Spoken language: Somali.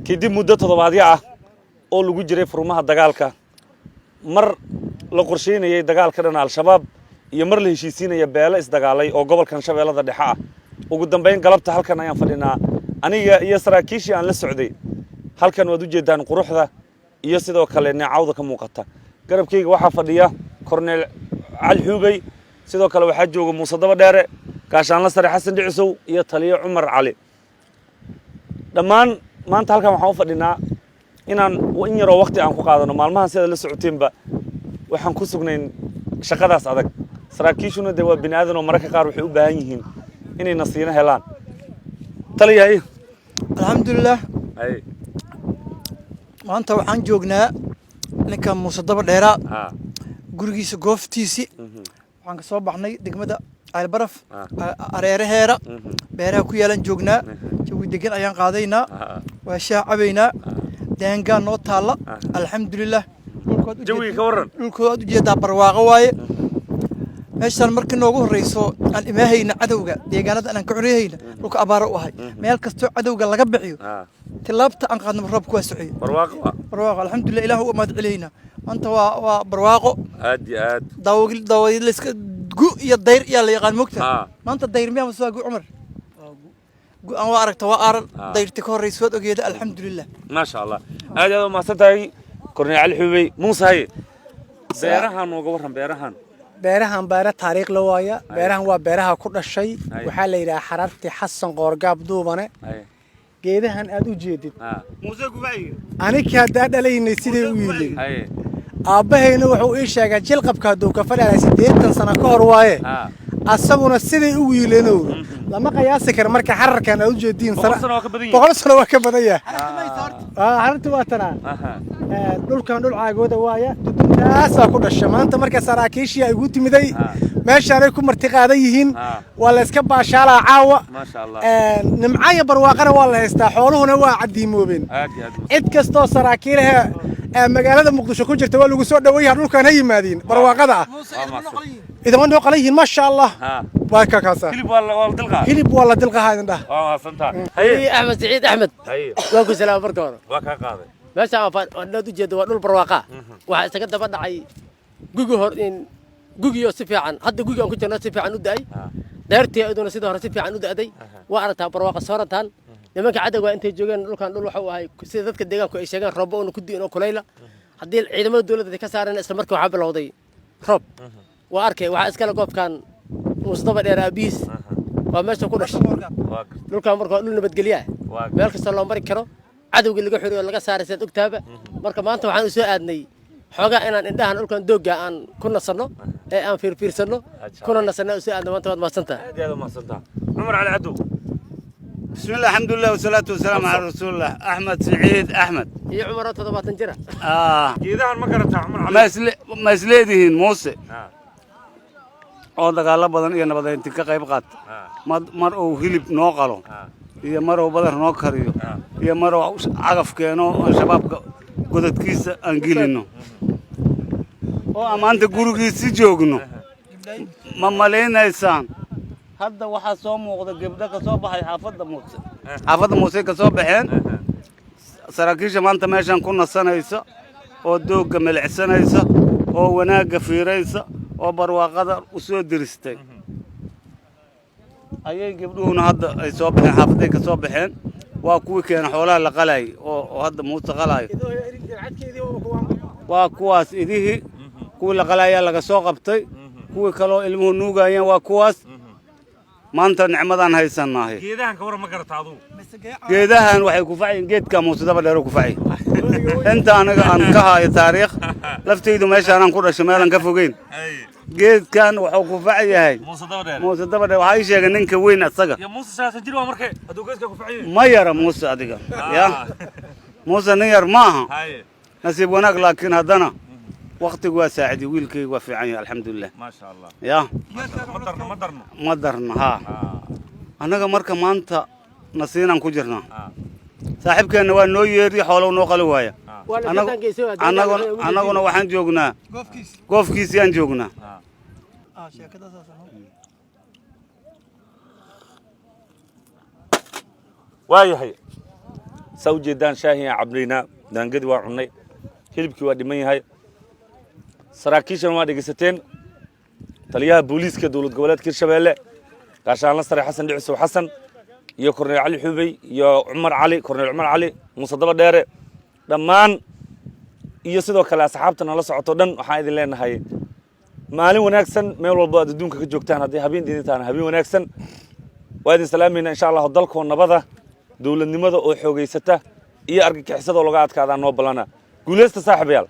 كدي مدة تضباطية oo lagu jiray furmaha dagaalka mar la qorsheynayay dagaalka dhan al-shabaab iyo mar la heshiisiinaya beelo isdagaalay oo gobolkan Shabeellada Dhexe ah ugu dambeyn galabta halkan ayaan fadhinaa aniga iyo saraakiishii aan la socday halkan waad u jeedaan quruxda iyo sidoo kale neecawda ka muuqata garabkayga waxaa fadhiya Cornel Cali Xubay sidoo kale waxaa jooga Muuse Daba Dheere gaashaanle sare Xasan Dhicisow iyo taliye Cumar Cali dhammaan maanta halkan waxaan u fadhinaa inaan in yar oo waqti aan ku qaadano maalmahan sida la socoteenba waxaan ku sugnayn shaqadaas adag saraakiishuna de waa bini'aadan oo mararka qaar waxay u baahan yihiin inay nasiino helaan taliyahay alxamdulillah maanta waxaan joognaa ninka Muuse Daba Dheere gurigiisa gooftiisi waxaan ka soo baxnay degmada Albaraf areeraheera beeraha ku yeelan joognaa jawi degan ayaan qaadaynaa waa shaah cabaynaa دهنجان نوتالا الحمد لله جوي كورن الكود جدا برواقة واي meeshaan markii noogu horeyso aan imaahayna cadawga deegaanada aan ka curiyayna dhulka abaaro u ahay meel kasto cadawga laga bixiyo tilaabta aan qaadno roobku waa socay barwaaqo alxamdulillah ilaahu ma madcilayna anta waa barwaaqo aad daawil la iska gu iyo dayr iyo la yaqaan mogta maanta dayr miyaa soo gu Umar aan waa aragta waa aaran dayrti ka horeyso ogeeda alxamdulillah ma sha Allah aad ma santahay Cornel Cali Xubay Muuse beerahan uga waran beerahan beera taariikh la waaya beerahan waa beeraha ku dhashay waxa la yiraahdaa xararti Xasan Qoorgaab duubane geedahan aad u jeedid Muuse Gubay aniga hadda dhalaynay sidii u yilin aabahayna wuxuu ii sheegay jilqabka haduu ka fadhiyaa 80 sano ka hor waaye asaguna sidii u yiileenoo lama qiyaasi karo marka xararkan aad u jeedin boqol sano waa ka badan yahay xararti waa tana dhulkan dhul caagooda waaya taas ku dhashay maanta marka saraakiishii ay ugu timiday meeshaan ay ku marti qaadan yihiin waa la iska baashaalaa caawa ma sha Allah nimcaya barwaaqana waa la haystaa xooluhuna waa cadiimoobeen cid kasto saraakiilaha magaalada Muqdisho ku jirta waa lagu soo dhaweeyay dhulkan ay yimaadeen barwaaqada إذا ما نقول عليه ما شاء الله بايك كاسة هلب والله دلقة هذا ده فهمتها هي أحمد سعيد أحمد واقو سلام بركور واقع قاضي ما شاء الله لا توجد ونول برواقة واحد سكت بدنا عي جوجو هرين جوجو يوسف عن حد جوجو أنكم تناسب سيف عن وداي دارتي أيضا نسيت هرسيف عن وداي وأنا برواقة صارتان لما كعدا وأنت جوجان لو كان لولو حوا هاي سيدك الدجاج كويس شجان ربوا إنه كدي إنه كليلة هدي العيدمات الدولة ذيك كسرنا استمرك وحاب الوضي رب وأركي وعسكر قف كان مصطفى الإرابيس وماشي كل شيء لو كان مركو لنا بتقليه مالك صار لهم بركرو عدو اللي جحري ولا قصار سيد أكتابه مركو ما أنت وحنا سوء أدني حاجة إن عندها نقول كان دوجا أن كنا صرنا أن في صرنا كنا نصرنا سوء أدنى ما أنت ما صنته هذا ما صنته عمر على عدو بسم الله الحمد لله والصلاة والسلام على رسول الله أحمد سعيد أحمد هي عمره تضبط نجرة كذا المكرة عمر ما يسليدهن موسى oo dagaal badan iyo nabadeynta ka qayb qaat mar oo hilib noo qalo iyo mar oo badar noo kariyo iyo mar oo cagaf keeno shabaabka godadkiisa aan gelino oo amaanta gurigiisa joogno ma maleynaysaan hadda waxa soo muuqda gabdha ka soo baxay xaafadda Muuse ka soo baxeen saraakiisha maanta meeshan ku nasanaysa oo dooga milcsanaysa oo wanaaga fiiraysa oo barwaaqada u soo diristay ayay gabdhuhuna hadda ay soo baxeen xaafaday ka soo baxeen waa kuwii keen xoolaha la qalay oo hadda Muuse qalay waa kuwaas idihii kuwii la qalaya laga soo qabtay kuwii kale oo ilmuhu nuugayeen waa kuwaas maanta nicmadan haysanahay geedahan ka war ma gartaadu geedahan waxay ku faceen geedka Muuse Daba Dheere ku facay inta anaga aan ka hayo taariikh laftaydu meeshaan aan ku dhashay meelan ka fogeyn geedkan wuxuu ku facayahay Muuse Daba Dheere waxay sheegeen ninka weyn asaga ya Muuse saasa jir waa markay adoo geedka ku facay ma yara Muuse adiga ya Muuse nin yar maaha nasiib wanaag laakiin haddana waqtigu waa saacidi wiilkaygu waa fiican yahay alxamdulillah ma sha Allah ya madarna ha anaga marka maanta nasiinaan ku jirnaa saaxiibkeena waa noo yeeri xoolo noo qali waaya anaguna waxaan joognaa goofkiisii aan joognaa waayahay سوجدان شاهي عبرينا دانقد وعني هلبك ودمي هاي سراكيشن وادي قستين تليها بوليس كدولة جولات كرشبيلة عشان نصر حسن دعسو حسن يا كورنيل علي حبي يا عمر علي كورنيل عمر علي مصطفى ديري دمان iyo sidoo kale asxaabtana la socoto dhan waxaan idin leenahay maalin wanaagsan meel walba aad adduunka ka joogtaan haddii habeen diintaan habeen wanaagsan waa idin salaamayna insha Allah dalkoo nabada dawladnimada oo xoogeysata iyo argagixisada laga adkaada noo balana guuleysta saaxiibayaal